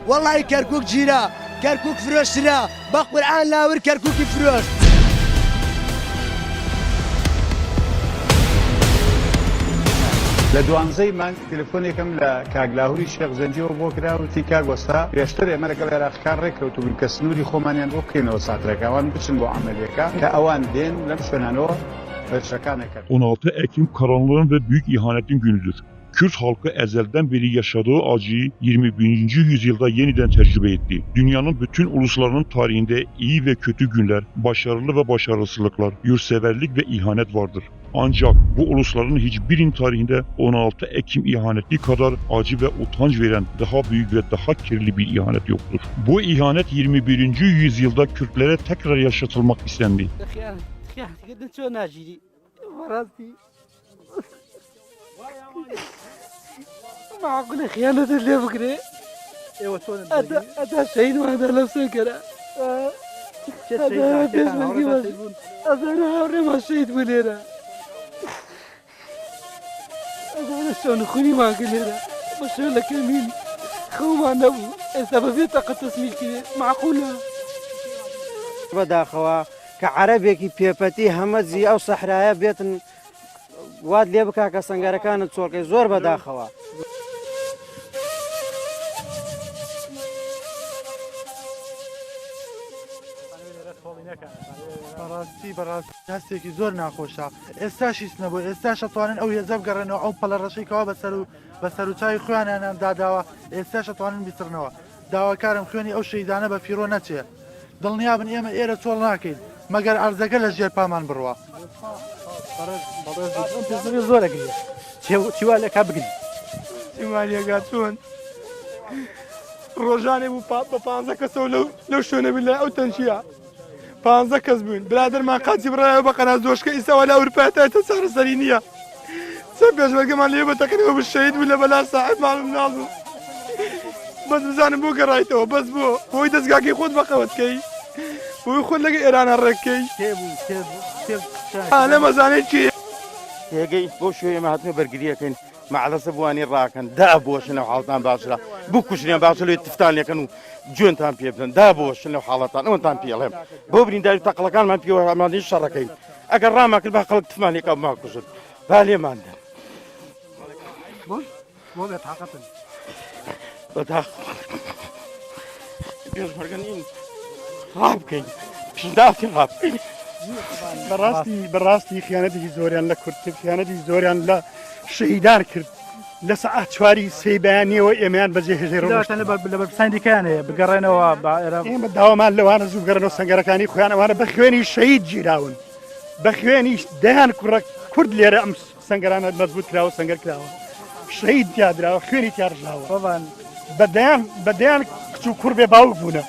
والله كركوك جيرا كركوك فروش را بق قرآن لاور كركوك فروش لدوانزەی مانگ تەلەفۆنێکم لە کاگلاهوری شێخ زەنجیەوە بۆ کراوەتی کاگ وەستا پێشتر ئێمە لەگەڵ عێراقیەکان ڕێککەوتو بووین کە سنووری خۆمانیان بۆ بکەینەوە ساترەکە ئەوان بچن بۆ عەمەلیەکە کە ئەوان دێن لەم شوێنانەوە بەرچەکانەکەن. 16 Ekim karanlığın ve büyük ihanetin günüdür. Kürt halkı ezelden beri yaşadığı acıyı 21. yüzyılda yeniden tecrübe etti. Dünyanın bütün uluslarının tarihinde iyi ve kötü günler, başarılı ve başarısızlıklar, yurtseverlik ve ihanet vardır. Ancak bu ulusların hiçbirinin tarihinde 16 Ekim ihaneti kadar acı ve utanç veren daha büyük ve daha kirli bir ihanet yoktur. Bu ihanet 21. yüzyılda Kürtlere tekrar yaşatılmak istendi. معقولة خيانة اللي بكري أتا شهيد وهذا لابسه كرا هذا بيش بلقي بس أنا هوري ما شهيد بليرا أنا شلون خوني ما قليرا ما شو لك مين خو ما نبو السبب طاقة تسميل كذا معقولة بدا خوا كعربي كي بيبتي همزي أو صحراء بيت واد لي بكا كسنجر كانت صور زور بدا خوا بەڕاستی هەستێکی زۆر ناخۆشە ئێستاشی نەبوو ئێستاش ئەتوانن ئەو هێزە بگەڕێنەوە ئەو پەلە ڕەشێکەوە بەسەر و چاوی خۆیانیان داداوە ئێستاش ئەتوانن بیسترنەوە داواکارم خوێنی ئەو شەیدانە بە فیرۆ نەچێ دڵنیابن ئێمە ئێرە چۆڵ ناکەین مەگەر ئەرزەکە لە ژێر پامان بڕوە زۆرەگرێ چیوا لێکا بگری ئیمانیەگا چۆن ڕۆژانێ بوو بە 15 کەسەوە لەو شوێنە بین لە ئەو تەنشیە 15 کەس بوون برادرمان قاچی بڕایەوە بە قەناز دۆشکە ئیساوە لە ئەوروپایەتە چارەسەری نییە چەند پێشمەرگەمان لێ بەتەکەنەوە بشەید بوو لە بەلا ساحب ماڵم ناڵبوو بەس بزانم بۆ گەڕایتەوە بەس بۆ بۆی دەستگاکەی خۆت بەقەوەتکەی بۆی خۆت لەگە ئێرانە ڕێککەی نەمەزانێت چی هێگەی بۆ شوێمە هاتنە بەرگریەکەین مەعلەسە بوانی ڕاکەن دابۆشنە حاڵتان باشرا بکوشنیان باش لێ تفتانێکن و جوێنتان پێ بدەن دابۆشن لەو حاڵەتان ئەوەتان پێڵێم بۆ برینداری تەقڵەکانمان پێوە ئەمانی شەڕەکەین ئەگەر ڕاماکرد بە خەڵک تفمانێکە ماکوژن با لێماندن بۆ بێتاقەتن بەدا پێشمەرگەنین ڕابکەین پیشداتی ڕابکەین بەڕاستی خیانەتێکی زۆریان لە کورد کرد خیانەتی زۆریان لە شەهیدان کرد لە سەعات چواری سێی بەیانیەوە ئێمەیان بەجێ هێژێرەوە لە بەرساندیکانەیە بگەڕێنەوە ئێمە داوامان لەوانە زوو بگەڕێنەوە سەنگەرەکانی خۆیان ئەوانە بە خوێنی شەهید گیراون بە خوێنی دەیان کوڕە کورد لێرە ئەم سەنگەرانە مەزبوط کراوە سەنگەر کراوە شەهید تیادراوە خوێنی تیاڕژاوە بەدەیان کچ و کوڕ بێ باوک بوونە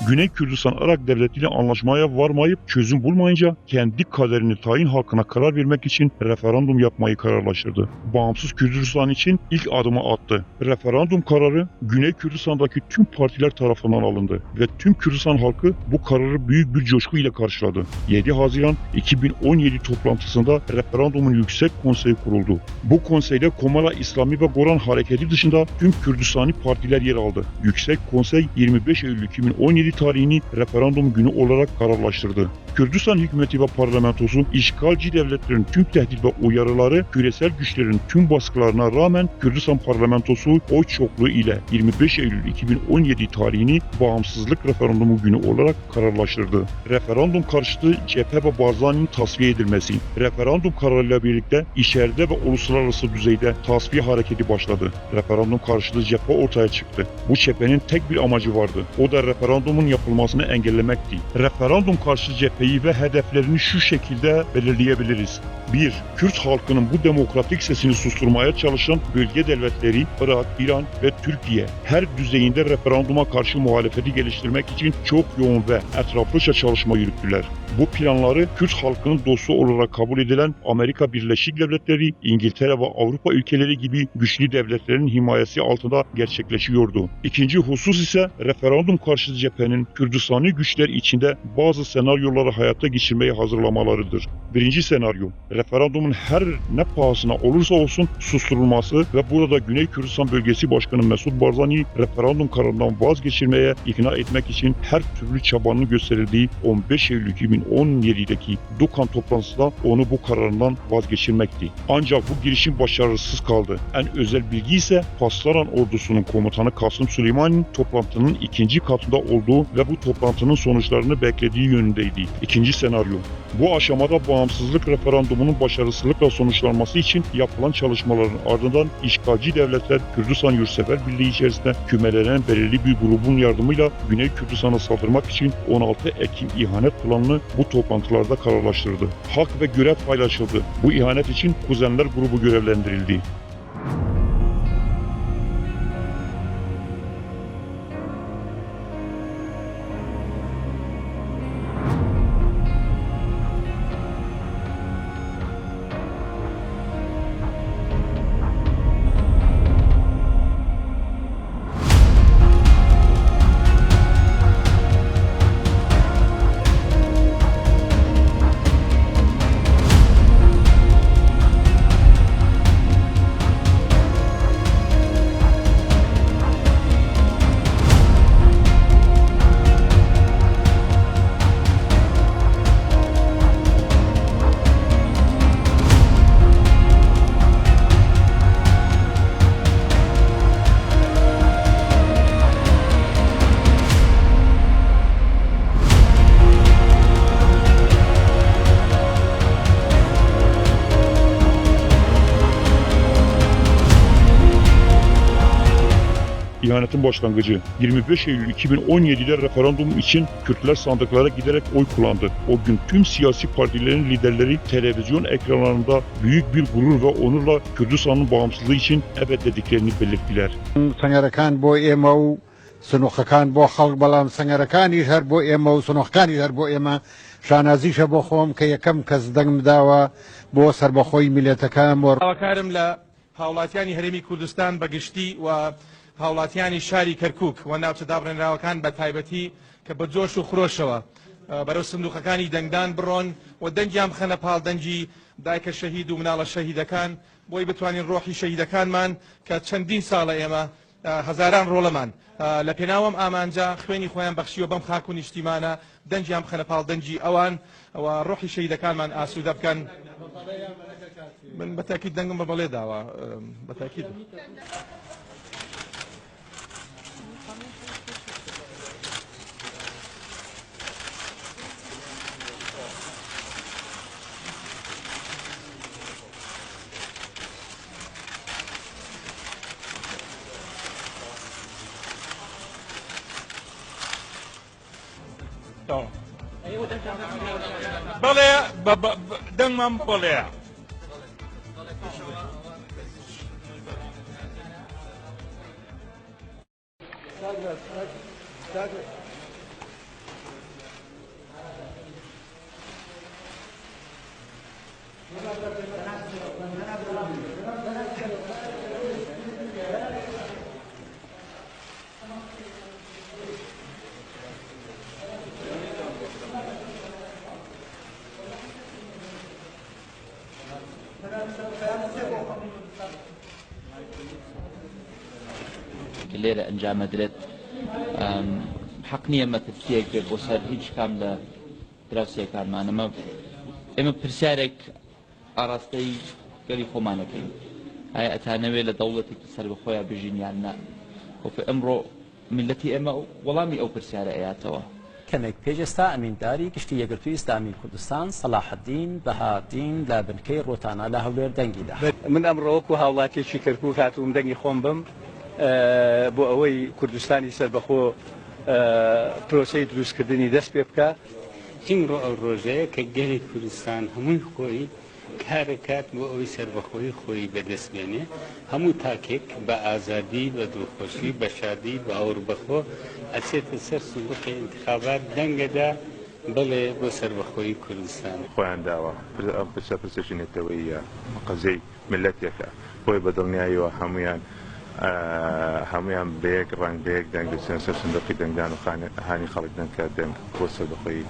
Güney Kürdistan Irak Devleti ile anlaşmaya varmayıp çözüm bulmayınca kendi kaderini tayin hakkına karar vermek için referandum yapmayı kararlaştırdı. Bağımsız Kürdistan için ilk adımı attı. Referandum kararı Güney Kürdistan'daki tüm partiler tarafından alındı ve tüm Kürdistan halkı bu kararı büyük bir coşku ile karşıladı. 7 Haziran 2017 toplantısında referandumun yüksek konseyi kuruldu. Bu konseyde Komala İslami ve Goran Hareketi dışında tüm Kürdistani partiler yer aldı. Yüksek Konsey 25 Eylül 2017 tarihini referandum günü olarak kararlaştırdı. Kürdistan hükümeti ve parlamentosu işgalci devletlerin tüm tehdit ve uyarıları, küresel güçlerin tüm baskılarına rağmen Kürdistan parlamentosu oy çokluğu ile 25 Eylül 2017 tarihini bağımsızlık referandumu günü olarak kararlaştırdı. Referandum karşıtı cephe ve Barzani'nin tasfiye edilmesi, referandum kararıyla birlikte içeride ve uluslararası düzeyde tasfiye hareketi başladı. Referandum karşıtı cephe ortaya çıktı. Bu cephenin tek bir amacı vardı. O da referandumun yapılmasını engellemekti. Referandum karşıtı cepheyi ve hedeflerini şu şekilde belirleyebiliriz. 1. Kürt halkının bu demokratik sesini susturmaya çalışan bölge devletleri Irak, İran ve Türkiye her düzeyinde referanduma karşı muhalefeti geliştirmek için çok yoğun ve etraflıca çalışma yürüttüler. Bu planları Kürt halkının dostu olarak kabul edilen Amerika Birleşik Devletleri, İngiltere ve Avrupa ülkeleri gibi güçlü devletlerin himayesi altında gerçekleşiyordu. İkinci husus ise referandum karşıtı cephenin Kürdistani güçler içinde bazı senaryoları hayata geçirmeye hazırlamalarıdır. Birinci senaryo, referandumun her ne pahasına olursa olsun susturulması ve burada Güney Kürdistan Bölgesi Başkanı Mesut Barzani'yi referandum kararından vazgeçirmeye ikna etmek için her türlü çabanın gösterildiği 15 Eylül 2017'deki Dukan toplantısında onu bu kararından vazgeçirmekti. Ancak bu girişim başarısız kaldı. En özel bilgi ise Paslaran ordusunun komutanı Kasım Süleyman'ın toplantının ikinci katında olduğu ve bu toplantının sonuçlarını beklediği yönündeydi. İkinci senaryo. Bu aşamada bağımsızlık referandumunun başarısızlıkla sonuçlanması için yapılan çalışmaların ardından işgalci devletler Kürdistan Yurtsever Birliği içerisinde kümelenen belirli bir grubun yardımıyla Güney Kürdistan'a saldırmak için 16 Ekim ihanet planını bu toplantılarda kararlaştırdı. Hak ve görev paylaşıldı. Bu ihanet için Kuzenler grubu görevlendirildi. İhanetin başlangıcı. 25 Eylül 2017'de referandum için Kürtler sandıklara giderek oy kullandı. O gün tüm siyasi partilerin liderleri televizyon ekranlarında büyük bir gurur ve onurla Kürdistan'ın bağımsızlığı için evet dediklerini belirttiler. Sengerakan bu emo سنوخەکان بۆ خەڵک بەڵام سەنگەرەکانیش هەر بۆ ئێمە و سنوخەکانیش هەر بۆ ئێمە شانازیشە بۆ خۆم کە یەکەم کەس دەنگم داوە بۆ سەربەخۆی میلەتەکان هاوکارم لە هاوڵاتیانی هەرێمی کوردستان بەگشتی و هاوڵاتیانی شاری کەرکووک و ناوچە دابڕێنراوەکان بە تایبەتی کە بە جۆش و خرۆشەوە بەرەو سندوقەکانی دەنگدان بڕۆن و دەنگیان بخەنە پاڵ دەنگی دایکە شەهید و مناڵە شەهیدەکان بۆی بتوانین ڕۆحی شەهیدەکانمان کە چەندین ساڵە ئێمە هەزاران ڕۆڵەمان لە پێناوەم ئامانجا خوێنی خۆیان بەخشیوە بەم خاک و نیشتیمانە دەنگیان بخەنە پاڵ دەنگی ئەوان و ڕۆحی شەهیدەکانمان ئاسوودە بکەن. من بەتاکید دەنگم بە بەڵێ داوە بەتاکید. بەڵێ دەنگمان بڵێ لێرە ئەنجامەدرێت حەق نییە مەترسیەک بێت بۆ سەر هیچ کام لە دراوسێکانمان ئێمە پرسیارێک ئاراستەی گەری خۆمانەکەین ئایا ئەتانەوێت لە دەوڵەتێکی سەر بەخۆیان بژین یان نا ئەمڕۆ ملەتی ئێمە وەڵامی ئەو پرسیارە ئەیاتەوە کەمێک پێشێستا ئەمینداری گشتی یەکگرتووی ئیسلامی کوردستان سەلاحەدین بەهادین لە بنکەی ڕۆتانە لە هەولێر دەنگیدا من ئەمڕۆ وەکو هاوڵاتێکی کەرکووک هاتووم دەنگی خۆم بم بۆ ئەوەی کوردستانی سەربەخۆ پرۆسەی دروستکردنی دەست پێ بکە ئیمڕۆ ئەو ڕۆژەیە کە گەلی کوردستان هەمووی خۆی کارەکات بۆ ئەوەی سەربەخۆی خۆی بەدەست بێنێ هەموو تاکێک بە ئازادی بە دڵخۆشی بە شادی بە ئەوروبەخۆ ئەچێتە سەر سندوقی انتخابات دەنگەدا بڵێ بۆ سەربەخۆی کوردستان خۆیان داوە ئەم پرسەشی نێتەوەیە قەزەی ملەتێکە خۆی بەدڵنیاییەوە هەمویان بەیەک ڕنگ بەیەک دەنگ دەچێن سەر سندوقی دەنگدان و هانی خەڵک دەنگکە دەنگ بۆ سەربەخۆی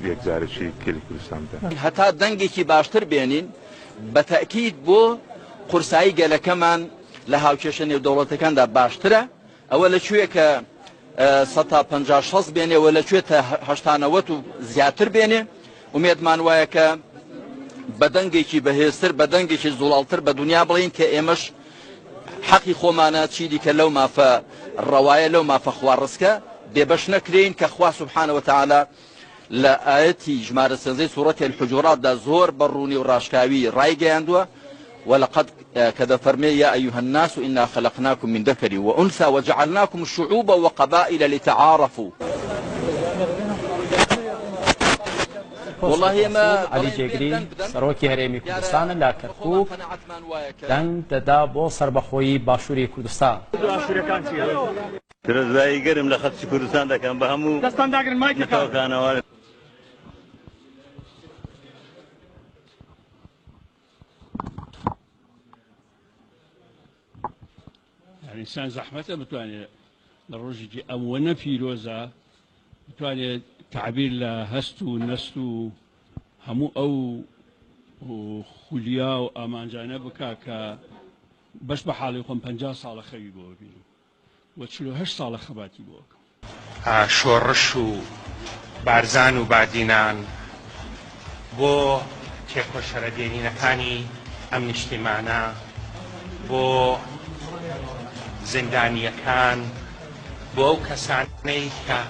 یەکجارشی کلی کوردستاندا. هەتا دەنگێکی باشتر بێنین بە تەکید بۆ قورسایی گەلەکەمان لە هاوکێشە نێودەوڵەتەکاندا باشترە ئەوە لەکوێ کە 150 بێنێ و لەکوێ تا 80 و زیاتر بێنێ ومێدمان وایە کە بە دەنگێکی بەهێزتر بە دەنگێکی زوڵاڵتر بە دنیا بڵین کە ئێمەش حەقی خۆمانە چیدی کە لەو مافە ڕەوایە لەو مافە خواڕستکە بێبەش نەکرێن کە خوا سبحانه وتعالى لە ئاەتی ژمارە سێنزەی سوورەتی الحجوراتدا زۆر بەڕوونی و ڕاشکاوی ڕایگەیاندووە ولقد كذا فرمي يا أيها الناس إنا خلقناكم من ذكر وأنثى وجعلناكم شعوبا وقبائل لتعارفوا. والله ما علي جيگری سەرۆکی هەرێمی کوردستان لە کەرکووک دەنگ دەدا بۆ سەربەخۆیی باشووری کوردستان. درەزایی گەرم لە خەڵکی کوردستان دەکەم بە هەموو نەتەوەکانەوە. ئینسان زەحمەتە بتوانێت لە ڕۆژێکی ئەوەنە پیرۆزە بتوانێت تعبیر لە هەست و نەست و هەموو ئەو خولیا و ئامانجانە بکە کە بەش بە حاڵی خۆم 50 ساڵە خەوی بۆ ببینم و 48 ساڵە خەباتی بۆ شۆڕش و بارزان و بادینان بۆ تێکۆشەرەدێنینەکانی ئەم نیشتیمانە بۆ زندانیەکان بۆ ئەو کەسانەی کە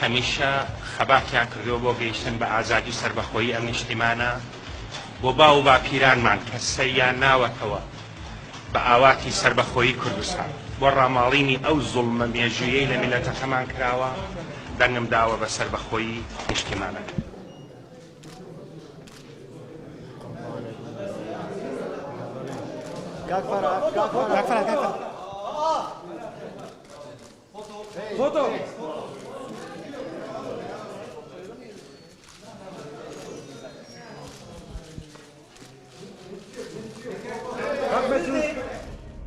هەمیشە خەباتیان کردەوە بۆ گەیشتن بە ئازادی و سەربەخۆیی ئەم نیشتیمانە بۆ باو و باپیرانمان کە سەریان ناوەتەوە بە ئاواتی سەربەخۆیی کوردستان بۆ ڕاماڵینی ئەو زوڵمە مێژویەی لە میلەتەکەمان کراوە دەنگم داوە بە سەربەخۆیی نیشتیمانەکە. Foto.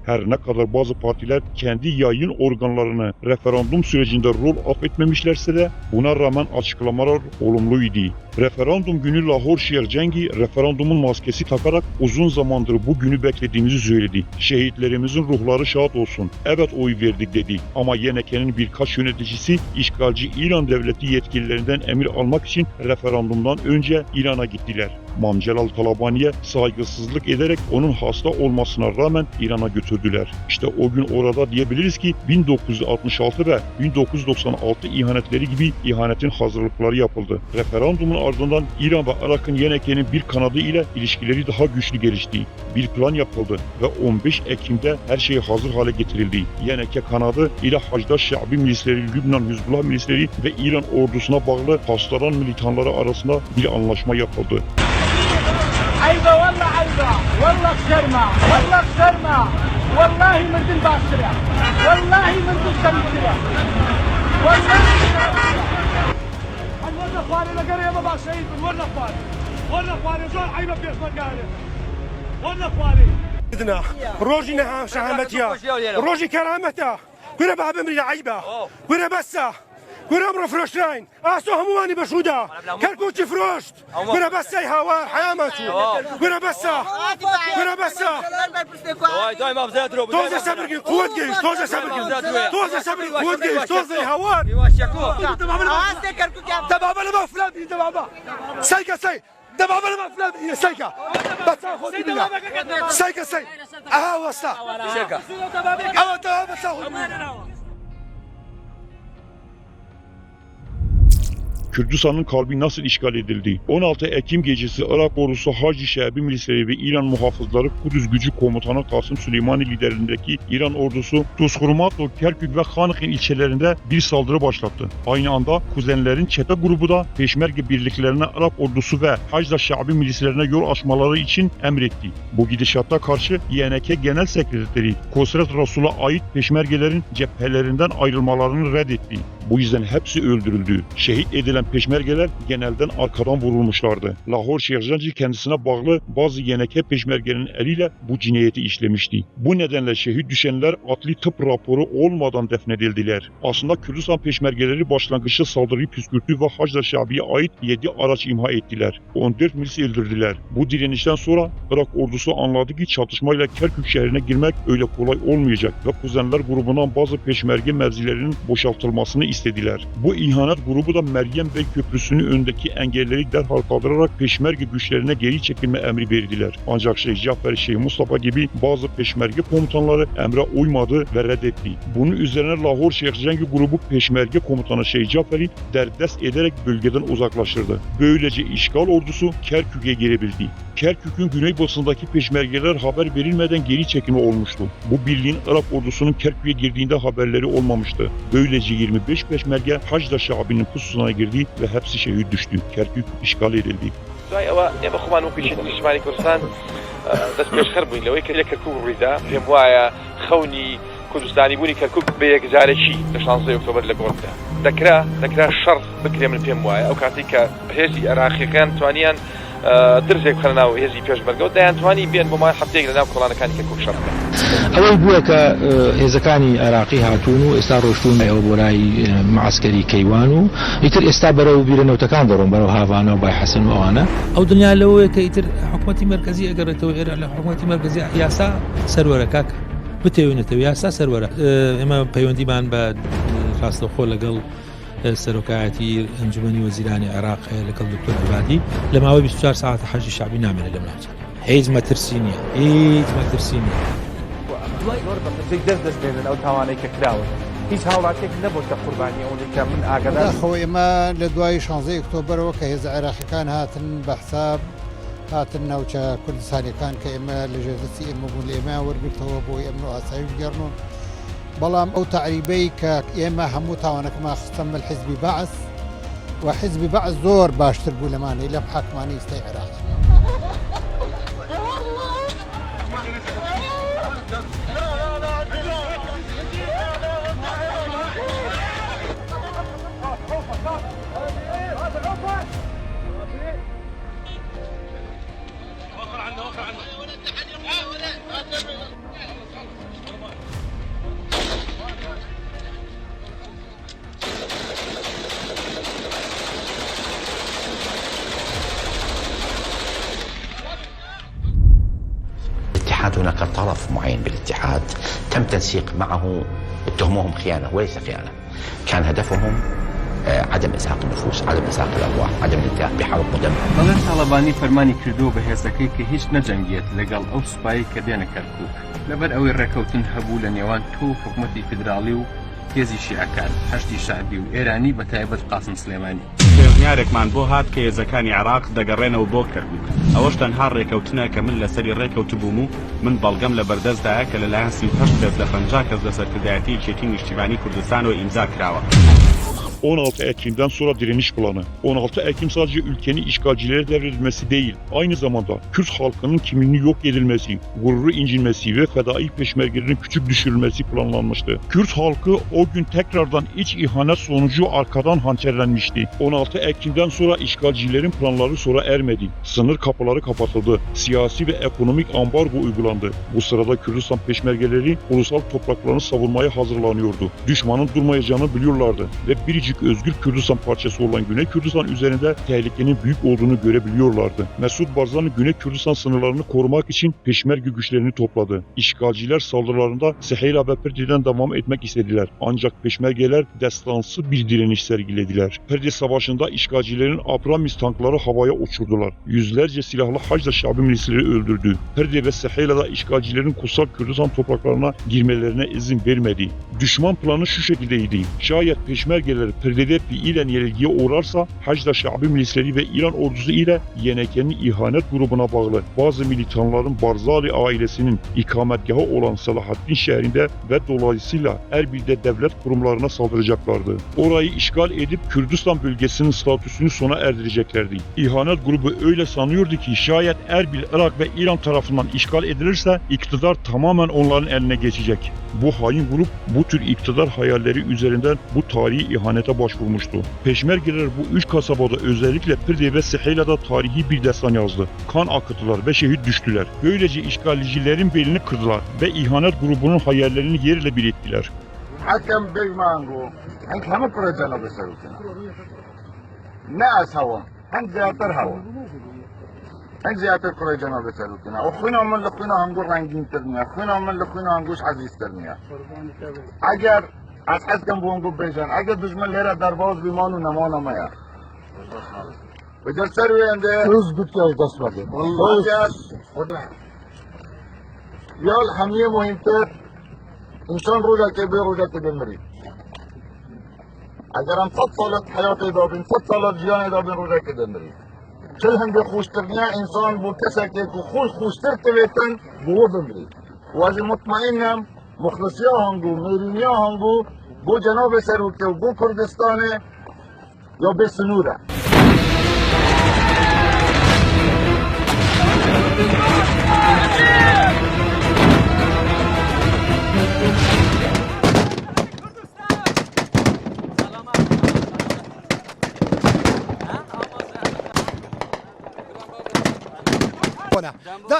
Her ne kadar bazı partiler kendi yayın organlarını referandum sürecinde rol affetmemişlerse de buna rağmen açıklamalar olumluydu. Referandum günü Lahor Şiir Cengi referandumun maskesi takarak uzun zamandır bu günü beklediğimizi söyledi. Şehitlerimizin ruhları şad olsun. Evet oy verdik dedi. Ama YNK'nin birkaç yöneticisi işgalci İran devleti yetkililerinden emir almak için referandumdan önce İran'a gittiler. Mamcelal Talabani'ye saygısızlık ederek onun hasta olmasına rağmen İran'a götürdüler. İşte o gün orada diyebiliriz ki 1966 ve 1996 ihanetleri gibi ihanetin hazırlıkları yapıldı. Referandumun ardından İran ve Irak'ın YNK'nin bir kanadı ile ilişkileri daha güçlü gelişti. Bir plan yapıldı ve 15 Ekim'de her şey hazır hale getirildi. YNK kanadı ile Hacda Şabi milisleri, Lübnan Hizbullah milisleri ve İran ordusuna bağlı Hastaran militanları arasında bir anlaşma yapıldı. عيبة والله عيبة والله خسرنا والله خسرنا والله من دين باسرة والله من دين سمسرة والله الورنا خواري لقرية ما باشيد الورنا خواري زول عيبة بيش مقالي ورنا خواري بدنا روجي نها شهامتها روجي كرامتها كنا باب امري عيبة كنا بسا كنا امر فروشتين اسو همواني بشودا كركوتي فروشت كنا بسا هوا حيامتو كنا بسا توزا سبرقين قوة جيش توزا سبرقين قوة جيش توزا هوان دبابا لما فلان بي دبابا سيكا سي دبابا لما فلان بي سيكا بس خذي بينا سيكا سي اها وسطا سيكا اها دبابا ساخذ Kürdistan'ın kalbi nasıl işgal edildi? 16 Ekim gecesi Irak ordusu Hacı Şebi milisleri ve İran muhafızları Kudüs gücü komutanı Kasım Süleymani liderliğindeki İran ordusu Tuzhurmatlo, Kerkük ve Khanıkhin ilçelerinde bir saldırı başlattı. Aynı anda kuzenlerin çete grubu da Peşmerge birliklerine Irak ordusu ve Hacda Şebi milislerine yol açmaları için emretti. Bu gidişata karşı YNK Genel Sekreteri Kosret Rasul'a ait Peşmergelerin cephelerinden ayrılmalarını reddetti. Bu yüzden hepsi öldürüldü. Şehit edilen gelen peşmergeler genelden arkadan vurulmuşlardı. Lahor Şehzancı kendisine bağlı bazı yeneke peşmergenin eliyle bu cinayeti işlemişti. Bu nedenle şehit düşenler adli tıp raporu olmadan defnedildiler. Aslında Kürdistan peşmergeleri başlangıçta saldırıyı püskürttü ve Haçlı Şabi'ye ait 7 araç imha ettiler. 14 milis öldürdüler. Bu direnişten sonra Irak ordusu anladı ki çatışmayla Kerkük şehrine girmek öyle kolay olmayacak ve kuzenler grubundan bazı peşmerge mevzilerinin boşaltılmasını istediler. Bu ihanet grubu da Meryem Bey Köprüsü'nün önündeki engelleri derhal kaldırarak peşmerge güçlerine geri çekilme emri verdiler. Ancak Şeyh Cafer, Şeyh Mustafa gibi bazı peşmerge komutanları emre uymadı ve reddetti. Bunun üzerine Lahor Şehzancı grubu peşmerge komutanı Şeyh Cafer'i derdest ederek bölgeden uzaklaştırdı. Böylece işgal ordusu Kerkük'e girebildi. Kerkük'ün güneybatısındaki peşmergeler haber verilmeden geri çekilme olmuştu. Bu birliğin Irak ordusunun Kerkük'e girdiğinde haberleri olmamıştı. Böylece 25 peşmerge Haçlı Şabi'nin pususuna girdi ve hepsi şehit düştü. Kerkük işgal edildi. کوردستانی بوونی کەرکوک بە یەکجارێکی لە 16 ئۆکتۆبر لە گۆڕدا دەکرا شەڕ بکرێ من پێم وایە ئەو کاتی کە هێزی عێراقیەکان توانیان درزێک بخەنە ناو هێزی پێشمەرگە و دەیانتوانی بێن بۆ مای هەفتەیەک لە ناو کۆڵانەکانی کەرکوک شەڕ بکەن. ئەوەی بووە کە هێزەکانی عێراقی هاتوون و ئێستا ڕۆشتوونەوە بۆ لای معسکەری کەیوان و ئیتر ئێستا بەرەو بیرەنەوتەکان دەڕۆن بەرەو هاڤانە و بای حەسەن و ئەوانە ئەو دنیا لەوەیە کە ئیتر حکوومەتی مەرکەزی ئەگەڕێتەوە ئێرە لە حکوومەتی مەرکەزی یاسا سەروەرە کاکە بتێونێتەوە یاسا سەروەرە ئێمە پەیوەندیمان بە ڕاستەوخۆ لەگەڵ سەرۆکایەتی ئەنجومەنی وەزیرانی عێراق هەیە لەگەڵ دکتۆر عبادی لە ماوەی 24 ساعت حەجی شعبی نامێنێت لەم ناوچە هیچ مەترسی نییە هیچ مەترسی نییە زۆر بەخزەی دەست بێنن ئەو تاوانەی کە کراوە هیچ هاوڵاتێک نەبووە قوربانی ئەوەی کە من ئاگادار خۆ ئێمە لە دوای 16 ئۆکتۆبرەوە کە هێز عێراقیەکان هاتن بە حساب هاتن ناوچە کوردستانیەکان کە ئێمە لە ژێردەستی ئێمە بوون لە ئێمە وەرگرتەوە بۆ ئەمن و ئاسایش گەڕنون بەڵام ئەو تعریبەی کە ئێمە هەموو تاوانەکەمان خستەم بە حیزبی بەعث و حیزبی بەعث زۆر باشتر بوو لەمانەی لەم حاکمانی ئێستای عێراق. هناك طرف معين بالاتحاد تم تنسيق معه اتهموهم خيانة وليس خيانة كان هدفهم عدم إزهاق النفوس عدم إزهاق الأرواح عدم الانتهاء بحرب مدمرة بەڵێن تاڵەبانی فەرمانی کردو بە هێزەکەی کە هیچ نەجەنگێت لەگەڵ ئەو سوپایی کە دێنە کەرکووک لەبەر ئەوەی ڕێکەوتن هەبوو لە نێوان تۆ حکوومەتی فیدراڵی و هێزی شیعەکان هەشتی شعبی و ئێرانی بە تایبەت قاسم سلێمانی پێشنیارێکمان بۆ هات کە هێزەکانی عێراق دەگەڕێنەوە بۆ کەرکووک ئەوەش تەنها ڕێکەوتنە کە من لەسەری ڕێکەوت بووم و من بەڵگەم لە بەردەستدایە کە لەلایەن 38 کەس لە 50 کەس لە سەرکردایەتی یەکێتی نیشتیمانی کوردستانەوە ئیمزا کراوە. 16 Ekim'den sonra direniş planı. 16 Ekim sadece ülkenin işgalcilere devredilmesi değil, aynı zamanda Kürt halkının kimliğini yok edilmesi, gururu incinmesi ve fedai peşmergelerin küçük düşürülmesi planlanmıştı. Kürt halkı o gün tekrardan iç ihanet sonucu arkadan hançerlenmişti. 16 Ekim'den sonra işgalcilerin planları sona ermedi. Sınır kapıları kapatıldı. Siyasi ve ekonomik ambargo uygulandı. Bu sırada Kürdistan peşmergeleri ulusal topraklarını savunmaya hazırlanıyordu. Düşmanın durmayacağını biliyorlardı ve biricik özgür Kürdistan parçası olan Güney Kürdistan üzerinde tehlikenin büyük olduğunu görebiliyorlardı. Mesut Barzani Güney Kürdistan sınırlarını korumak için peşmerge güçlerini topladı. İşgalciler saldırılarında Seheyla ve Perde'den devam etmek istediler. Ancak peşmergeler destansı bir direniş sergilediler. Perde Savaşı'nda işgalcilerin Abramis tankları havaya uçurdular. Yüzlerce silahlı Haçlı Şabi milisleri öldürdü. Perde ve Seheyla'da işgalcilerin kutsal Kürdistan topraklarına girmelerine izin vermedi. Düşman planı şu şekildeydi. Şayet peşmergeler Perde'de fiilen yenilgiye uğrarsa Haçlı Şabi milisleri ve İran ordusu ile YNK'nin ihanet grubuna bağlı bazı militanların Barzali ailesinin ikametgahı olan Selahaddin şehrinde ve dolayısıyla Erbil'de devlet kurumlarına saldıracaklardı. Orayı işgal edip Kürdistan bölgesinin statüsünü sona erdireceklerdi. İhanet grubu öyle sanıyordu ki şayet Erbil, Irak ve İran tarafından işgal edilirse iktidar tamamen onların eline geçecek. Bu hain grup bu tür iktidar hayalleri üzerinden bu tarihi ihaneti hükümete başvurmuştu. Peşmergeler bu 3 kasabada özellikle Pirde ve Seheyla'da tarihi bir destan yazdı. Kan akıttılar ve şehit düştüler. Böylece işgalcilerin belini kırdılar ve ihanet grubunun hayallerini yerle bir ettiler. حكم بيجمانجو هنك هم كرة جنوب السعودية ناس هوا هنك زياتر هوا هنك زياتر كرة جنوب السعودية وخونا من لخونا هنقول رنجين ترنيا خونا من لخونا هنقولش عزيز ترنيا اگر از حكم بونجو بيجان اگر دشمن ليرة درباز بيمانو نمانا مايا بجر سروي عنده روز قد كاش دست بده والله يال همية مهمتر انسان روزه که به روزه که بمیرید اگر هم 100 سالت حیات دابین 100 سالت جیان دابین روزه که بمیرید چل هنگه خوشترنیا انسان بو کسی که خوشتر تویتن بو بمیرید و از مطمئنم مخلصی هنگو میرینی هنگو بو جناب سروکه و بو کردستانه یا به سنوره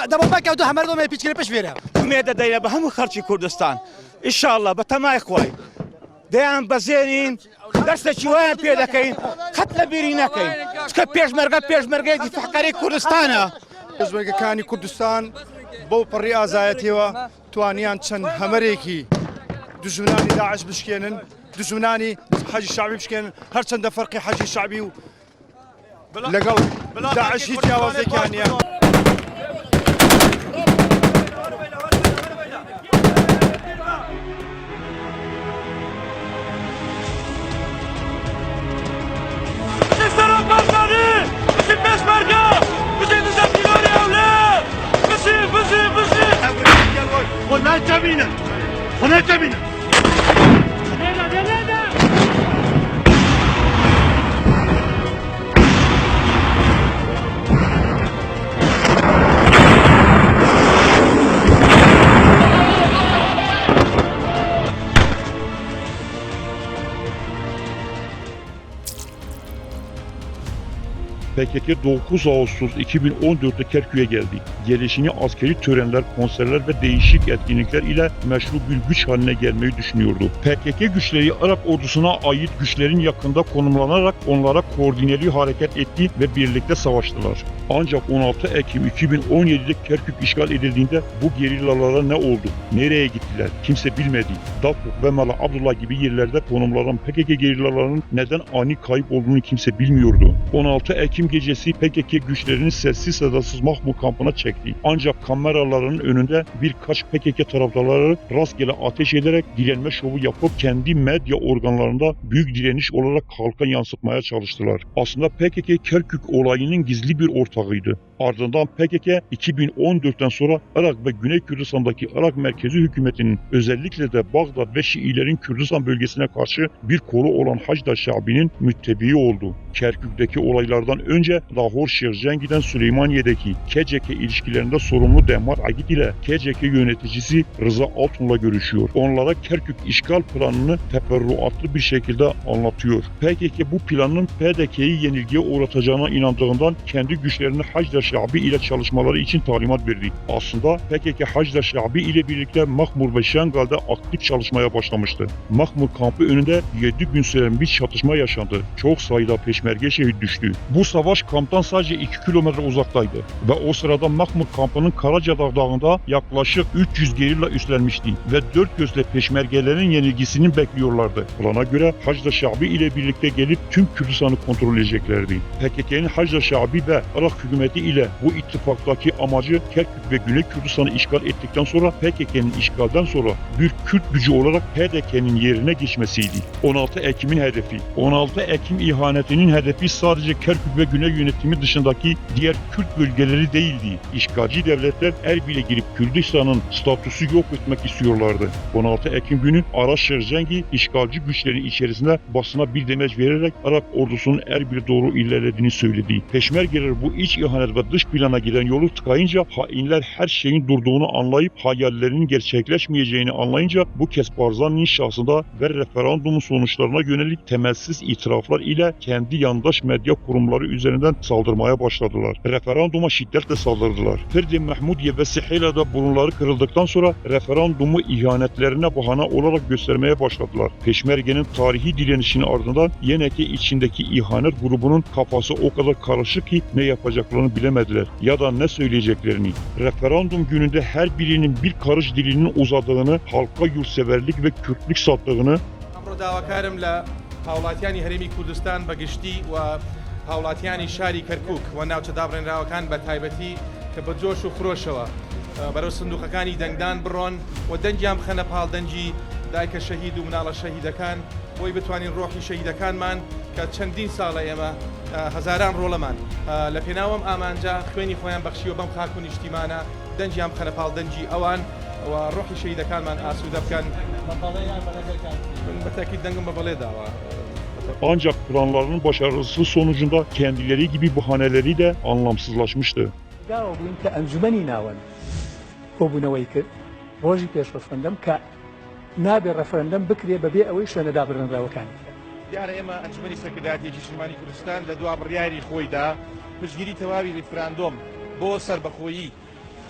دا بابا که دو همه رو میپیچ کنه پیش میره. امید دایم به همون خرچی کردستان. ان شاء الله به تمام خوای. دیان بزینین دست چوان پیدا کین خط لبیری نکین. که پیش مرگه دفاع کاری کردستانه. پیشمرگه کانی کردستان با پری آزادی و توانیان چند همریکی دشمنانی داعش بشکنن دشمنانی حج شعبی بشکنن هر چند فرقی حج شعبی و لقل داعش هیچ آوازی کانیه. خونه جمینه خونه جمینه PKK 9 Ağustos 2014'te Kerkük'e geldi. Gelişini askeri törenler, konserler ve değişik etkinlikler ile meşru bir güç haline gelmeyi düşünüyordu. PKK güçleri Arap ordusuna ait güçlerin yakında konumlanarak onlara koordineli hareket etti ve birlikte savaştılar. Ancak 16 Ekim 2017'de Kerkük işgal edildiğinde bu gerillalara ne oldu? Nereye gittiler? Kimse bilmedi. Dafuk ve Mala Abdullah gibi yerlerde konumlanan PKK gerillalarının neden ani kayıp olduğunu kimse bilmiyordu. 16 Ekim gecesi PKK güçlerini sessiz sedasız Mahmur kampına çekti. Ancak kameraların önünde birkaç PKK taraftarları rastgele ateş ederek direnme şovu yapıp kendi medya organlarında büyük direniş olarak halka yansıtmaya çalıştılar. Aslında PKK Kerkük olayının gizli bir ortağıydı. Ardından PKK 2014'ten sonra Irak ve Güney Kürdistan'daki Irak merkezi hükümetinin özellikle de Bağdat ve Şiilerin Kürdistan bölgesine karşı bir kolu olan Hacda Şabi'nin müttebiği oldu. Kerkük'teki olaylardan önce Lahor Şircengi'den Süleymaniye'deki KCK ilişkilerinde sorumlu Demmar Agit ile KCK yöneticisi Rıza Altun'la görüşüyor. Onlara Kerkük işgal planını teferruatlı bir şekilde anlatıyor. PKK bu planın PDK'yi yenilgiye uğratacağına inandığından kendi güçlerini Hacda Şabi ile çalışmaları için talimat verdi. Aslında PKK Hacda Şabi ile birlikte Mahmur ve Şengal'de aktif çalışmaya başlamıştı. Mahmur kampı önünde 7 gün süren bir çatışma yaşandı. Çok sayıda peşmerge şehit düştü. Bu savaş kamptan sadece 2 kilometre uzaktaydı ve o sırada Mahmur kampının Karacadağ dağında yaklaşık 300 gerilla üstlenmişti ve dört gözle peşmergelerin yenilgisini bekliyorlardı. Plana göre Hacda Şabi ile birlikte gelip tüm Kürdistan'ı kontrol edeceklerdi. PKK'nin Hacda Şabi ve Irak hükümeti ile bu ittifaktaki amacı Kerkük ve Güney Kürdistan'ı işgal ettikten sonra PKK'nin işgalden sonra bir Kürt gücü olarak PDK'nin yerine geçmesiydi. 16 Ekim'in hedefi. 16 Ekim ihanetinin hedefi sadece Kerkük ve Güney yönetimi dışındaki diğer Kürt bölgeleri değildi. İşgalci devletler Erbil'e girip Kürdistan'ın statüsü yok etmek istiyorlardı. 16 Ekim günü Aras Şercengi işgalci güçlerin içerisinde basına bir demeç vererek Irak ordusunun Erbil'e doğru ilerlediğini söyledi. Peşmergeler bu iç iç ihanet ve dış plana giden yolu tıkayınca hainler her şeyin durduğunu anlayıp hayallerinin gerçekleşmeyeceğini anlayınca bu kez Barzani'nin şahsında ve referandumun sonuçlarına yönelik temelsiz itiraflar ile kendi yandaş medya kurumları üzerinden saldırmaya başladılar. Referanduma şiddetle saldırdılar. Ferdi Mahmudiye ve Sihila'da burunları kırıldıktan sonra referandumu ihanetlerine bahane olarak göstermeye başladılar. Peşmerge'nin tarihi direnişinin ardından Yeneke içindeki ihanet grubunun kafası o kadar karışık ki ne yapacaklarını bilemediler ya da ne söyleyeceklerini. Referandum gününde her birinin bir karış dilinin uzadığını, halka yurtseverlik ve Kürtlük sattığını ئەمڕۆ داواکارم لە هاوڵاتیانی هەرێمی کوردستان بەگشتی و هاوڵاتیانی شاری کەرکووک و ناوچە دابڕێنراوەکان بە تایبەتی کە بە جۆش و خرۆشەوە بەرەو سندوقەکانی دەنگدان بڕۆن و دەنگیان بخەنە پاڵدەنجی دایکە شەهید و مناڵە شەهیدەکان بۆی بتوانین ڕۆحی شەهیدەکانمان کە چەندین ساڵە ئێمە هەزاران ڕۆڵەمان لە پێناوەم ئامانجا خوێنی خۆیان بەخشیوە بەم خاک و نیشتیمانە دەنگیان بخەنە پاڵدەنجی ئەوان و ڕۆحی شەهیدەکانمان ئاسوودە بکەن بەتاکید دەنگم بە بەڵێ داوە. Ancak planlarının başarısız sonucunda kendileri gibi bahaneleri de anlamsızlaşmıştı. داوە بووین کە ئەنجومەنی ناوەن کۆبوونەوەی کرد ڕۆژی پێش ڕەفرەندەم کە نابێ ڕەفرەندەم بکرێ بەبێ ئەوەی شوێنە دابڕێنراوەکانی. دیارە ئێمە ئەنجومەنی سەرکردایەتیەکی سلمانی کوردستان لە دوا بڕیاری خۆیدا پشتگیری تەواوی ریفراندۆم بۆ سەربەخۆیی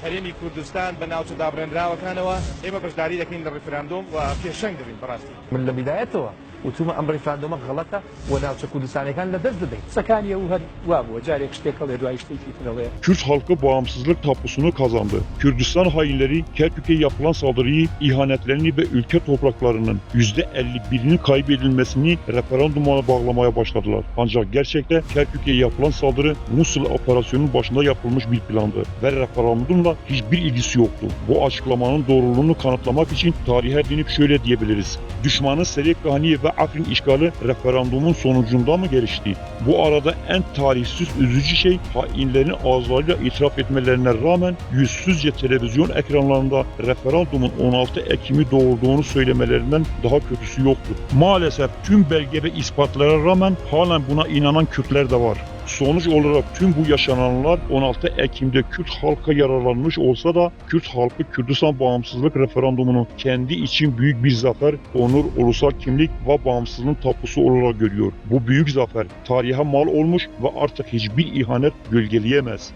هەرێمی کوردستان بە ناوچە دابڕێنراوەکانەوە ئێمە بەشداری دەکەین لە ریفراندۆم و پێشەنگ دەبین بەڕاستی. من لە بیدایەتەوە وتومە ئەم ریفراندۆمە غەڵەتە و ناوچە کوردستانەکان لە دەست دەدەین. سەکانی ئەو هەر وا بووە جارێک شتێک هەڵێ دوای شتێکی ترەڵێ. Kürt halkı bağımsızlık tapusunu kazandı. Kürdistan hainleri Kerkük'e yapılan saldırıyı, ihanetlerini ve ülke topraklarının %51'inin kaybedilmesini referanduma bağlamaya başladılar. Ancak gerçekte Kerkük'e yapılan saldırı Musul operasyonunun başında yapılmış bir plandı ve referandumla hiçbir ilgisi yoktu. Bu açıklamanın doğruluğunu kanıtlamak için tarihe dönüp şöyle diyebiliriz. Düşmanın Serek-Gahaniye ve Afrin işgali referandumun sonucunda mı gelişti? Bu arada en tarihsiz üzücü şey hainlerin ağızlarıyla itiraf etmelerine rağmen yüzsüzce televizyon ekranlarında referandumun 16 Ekim'i doğurduğunu söylemelerinden daha kötüsü yoktur. Maalesef tüm belge ve ispatlara rağmen halen buna inanan Kürtler de var. Sonuç olarak tüm bu yaşananlar 16 Ekim'de Kürt halka yararlanmış olsa da Kürt halkı Kürdistan bağımsızlık referandumunu kendi için büyük bir zafer, onur, ulusal kimlik ve bağımsızlığın tapusu olarak görüyor. Bu büyük zafer tarihe mal olmuş ve artık hiçbir ihanet gölgeleyemez.